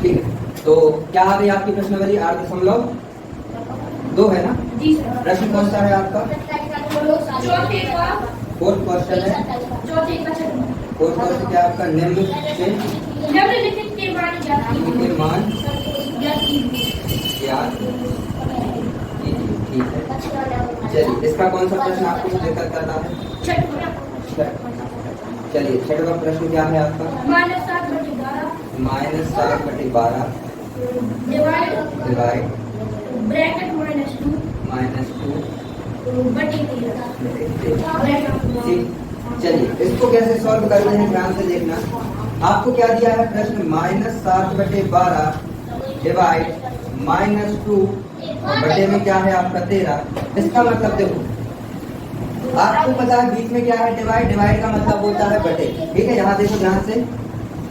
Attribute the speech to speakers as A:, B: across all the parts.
A: ठीक है, तो क्या आ गई आपकी प्रश्नावली? 8.2 है ना?
B: जी सर।
A: प्रश्न कौन सा है आपका?
B: चौथे का
A: फोर्थ क्वेश्चन है।
B: चौथे का छठवां।
A: फोर्थ क्वेश्चन क्या आपका? निम्न से
B: निम्नलिखित के मान ज्ञात
A: के मान
B: कीजिए।
A: ज्ञात कीजिए। ठीक है, चलिए इसका कौन सा प्रश्न आपको दिक्कत करता है?
B: छठवां।
A: चलिए छठवां प्रश्न क्या है आपका?
B: -7/12
A: -7/12
B: डिवाइड
A: डिवाइड
B: ब्रैकेट -2
A: -2
B: बटे 13।
A: चलिए इसको कैसे सॉल्व करते हैं ध्यान से देखना। आपको क्या दिया है प्रश्न? -7/12 डिवाइड -2 बटे में क्या है आपका 13। इसका मतलब देखो, आपको पता है बीच में क्या है? डिवाइड। डिवाइड का मतलब होता है बटे। ठीक है, यहाँ देखो ध्यान से,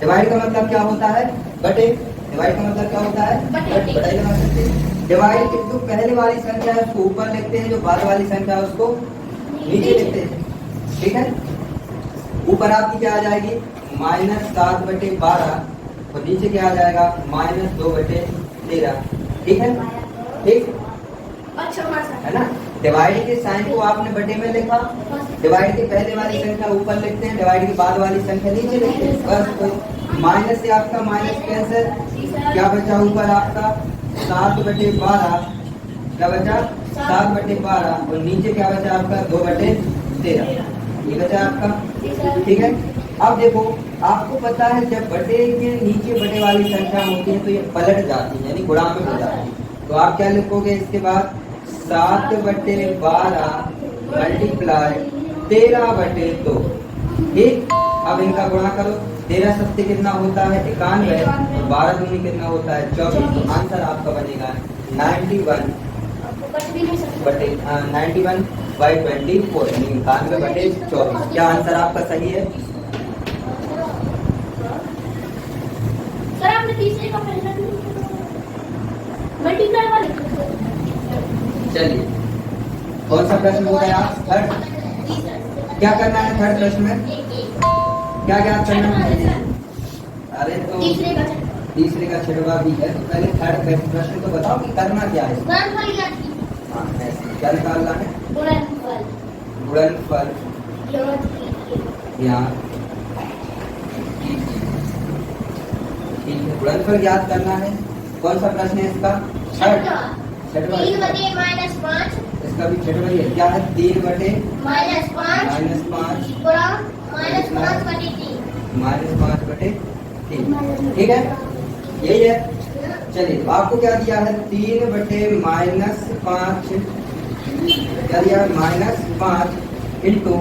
A: डिवाइड का मतलब क्या होता है? बटे। डिवाइड का मतलब क्या होता है? बटे लगा सकते हैं। डिवाइड की जो पहले वाली संख्या है उसको ऊपर लिखते हैं, जो बाद वाली संख्या है उसको नीचे लिखते हैं। ठीक है, ऊपर आपकी क्या आ जाएगी? -7/12 और नीचे क्या आ जाएगा? -2/13। ठीक है, ठीक
B: अच्छा
A: है ना? डिवाइड के साइन को आपने बटे में लिखा, डिवाइड के पहले वाली संख्या ऊपर लिखते हैं, डिवाइड के बाद वाली संख्या नीचे लिखते हैं। बस तो माइनस से आपका माइनस कैंसिल, क्या बचा ऊपर आपका? 7/12। क्या बचा? 7/12 और नीचे क्या बचा आपका? 2/13। ये बचा आपका। ठीक है, अब देखो आपको पता है जब बटे के नीचे बटे वाली संख्या होती है तो ये पलट जाती है, यानी गुणा में हो जाती है। तो आप क्या लिखोगे इसके बाद? 7/12 मल्टीप्लाई 13/2। ठीक, अब इनका गुणा करो। 13 सत्ते कितना होता है? 91 और 12 दूनी कितना होता है? 24। तो आंसर आपका बनेगा 91/24, यानी 91/24। क्या आंसर आपका सही है?
B: सर आपने तीसरे का पहला मल्टीप्लाई वाले।
A: चलिए कौन सा प्रश्न हो गया? थर्ड। क्या करना है थर्ड प्रश्न में? क्या क्या करना है? अरे तो तीसरे का छठवा भी है, तो पहले थर्ड प्रश्न तो बताओ कि करना क्या है। हाँ, ऐसे क्या निकालना है? गुणनफल ज्ञात कीजिए। ठीक है, गुणनफल ज्ञात करना है। कौन सा प्रश्न है इसका? छठवा। इसका भी छठवा ही है। क्या है? 3/-5 -5/3। ठीक है, यही है। चलिए आपको क्या दिया है? 3/-5 क्या दिया? -5 इंटू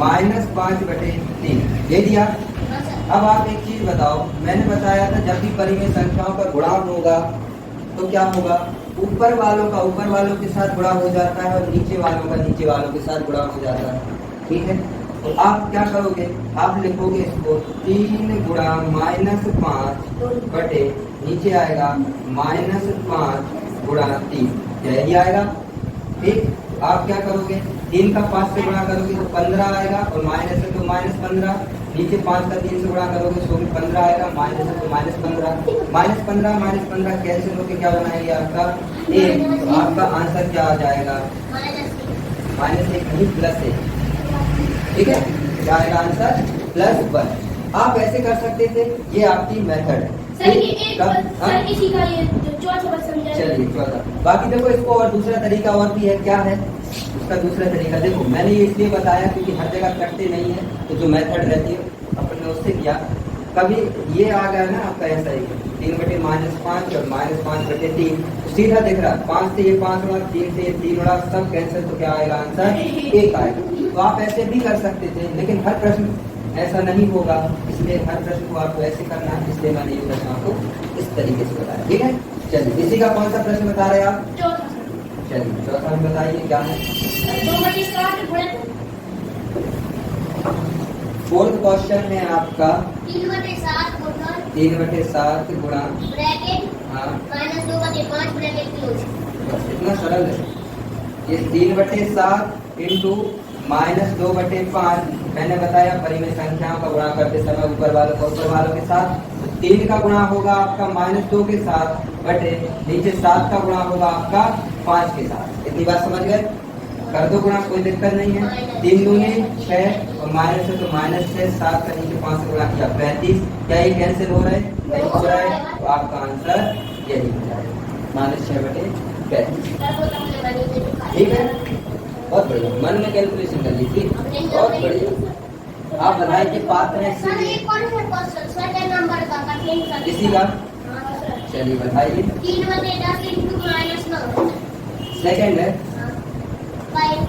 A: -5/3 ये दिया। अब आप एक चीज बताओ, मैंने बताया था जब भी परिमेय संख्याओं का गुणा होगा तो क्या होगा? ऊपर वालों का ऊपर वालों के साथ गुणा हो जाता है और नीचे वालों का नीचे वालों के साथ गुणा हो जाता है। ठीक है, तो आप क्या करोगे? आप लिखोगे इसको 3 गुणा -5 बटे नीचे आएगा -5 गुणा 3, यही आएगा। ठीक, आप क्या करोगे? 3 का 5 से गुणा करोगे तो 15 आएगा और माइनस है तो -15। नीचे 5 का 3 से गुणा करोगे तो भी 15 आएगा, माइनस है तो -15। -15 कैंसिल होकर क्या बनाएंगे आपका? 1। तो आपका आंसर क्या आ जाएगा? -1 नहीं +1। ठीक है, क्या आएगा आंसर? +1। आप ऐसे कर सकते थे, ये आपकी मेथड है।
B: सर ये एक सर इसी का ये चौथा बस समझाइए।
A: चलिए चौथा। बाकी देखो इसको और दूसरा तरीका और भी है। क्या है उसका दूसरा तरीका? देखो मैंने ये इसलिए बताया क्योंकि हर जगह करते नहीं है, तो जो मेथड रहती है अपन ने उससे किया। कभी ये आ गया ना आपका ऐसा ही 3/-5 और -5/3 सीधा दिख रहा है। 5 से ये 5 उड़ा, 3 से ये 3 उड़ा, सब कैंसिल, तो क्या आएगा आंसर? 1 आएगा। तो आप ऐसे भी कर सकते थे, लेकिन हर प्रश्न ऐसा नहीं होगा, इसलिए हर प्रश्न को आपको ऐसे करना है। इसलिए मैंने ये प्रश्न आपको इस तरीके से बताया। ठीक है, चलिए इसी का कौन सा प्रश्न बता रहे हैं आप?
B: चौथा।
A: चलिए चौथा हम बताइए क्या है?
B: 2/7 गुणन
A: फोर्थ क्वेश्चन है आपका
B: 3/7
A: गुणा
B: ब्रैकेट
A: हाँ
B: -2/5 ब्रैकेट क्लोज।
A: बस इतना सरल है। ये 3/7 इंटू -2/5 मैंने बताया परिमेय संख्याओं का गुणा करते समय ऊपर वालों के साथ। तो 3 का गुणा होगा आपका -2 के साथ बटे नीचे 7 का गुणा होगा आपका 5 के साथ। इतनी बात समझ गए? कर दो गुणा, कोई दिक्कत नहीं है। 3 दूनी 6 और माइनस है तो -6, 7 का नीचे 5 से गुणा किया 35। क्या ये कैंसिल हो रहा है? नहीं हो रहा है। तो आपका आंसर यही हो जाएगा, -6 बटे 35। ठीक है, बहुत बढ़िया। मन में कैलकुलेशन कर लीजिए, बहुत बढ़िया। आप बताएं कि पात्र है इसी का, चलिए बताइए। सेकंड है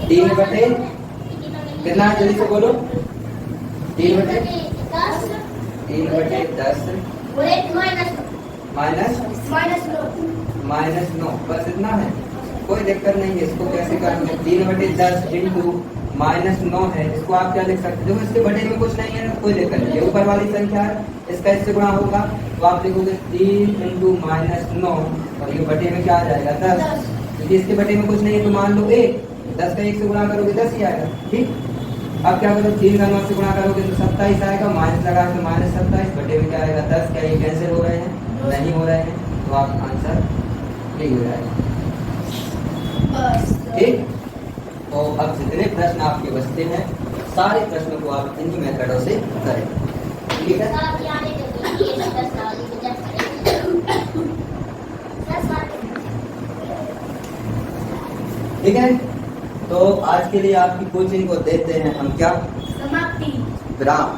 A: 3 बटे कितना, जल्दी से बोलो। 3 बटे 10 -9, बस इतना है, कोई दिक्कत नहीं है। इसको कैसे करेंगे? 3 बटे 10 इंटू -9 है, इसको आप क्या लिख सकते हो? इसके बटे में कुछ नहीं है, कोई दिक्कत नहीं। ये ऊपर वाली संख्या है, इसका इससे गुणा होगा तो आप लिखोगे 3 इंटू -9 और ये बटे में क्या आ जाएगा? 10। क्योंकि इसके बटे में कुछ नहीं है तो मान लो 1, 10 का 1 से गुणा करोगे 10 ही आएगा। ठीक, अब क्या करो? 3 का 9 से गुणा करोगे तो 27 आएगा, माइनस लगा तो -27 बटे में क्या आएगा? 10। क्या ये कैंसिल हो रहे हैं? नहीं हो रहे हैं, तो आप आंसर यही हो जाएगा। ठीक, तो अब जितने प्रश्न आपके बचते हैं सारे प्रश्नों को आप इन्हीं मेथडों से करें। ठीक है, ठीक है। तो आज के लिए आपकी कोचिंग को देते हैं हम क्या?
B: समाप्ति।
A: विराम।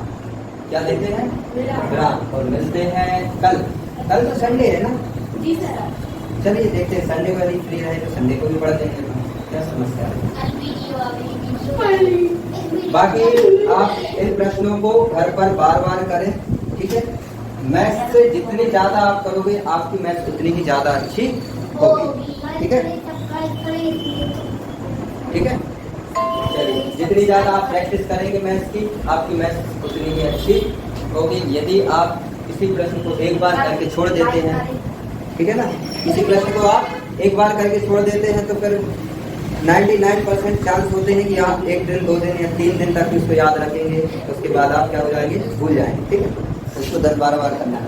A: क्या देते हैं? विराम। और मिलते हैं कल। कल तो संडे है ना?
B: जी सर।
A: चलिए देखते हैं, संडे को यदि फ्री रहे तो संडे को भी पढ़ देंगे, क्या समस्या है? बाकी आप इन प्रश्नों को घर पर बार बार करें। ठीक है, मैथ्स से जितनी ज्यादा आप करोगे आपकी मैथ्स उतनी ही ज्यादा अच्छी होगी। ठीक है, ठीक है। चलिए, जितनी ज्यादा आप प्रैक्टिस करेंगे मैथ्स की, आपकी मैथ्स उतनी ही अच्छी होगी। यदि आप किसी प्रश्न को एक बार करके छोड़ देते हैं, ठीक है ना, किसी प्रश्न को आप एक बार करके छोड़ देते हैं तो फिर 99% चांस होते हैं कि आप 1 दिन 2 दिन या 3 दिन तक उसको याद रखेंगे, उसके बाद आप क्या हो जाएंगे? भूल जाएंगे। ठीक है, उसको 10-12 बार करना है।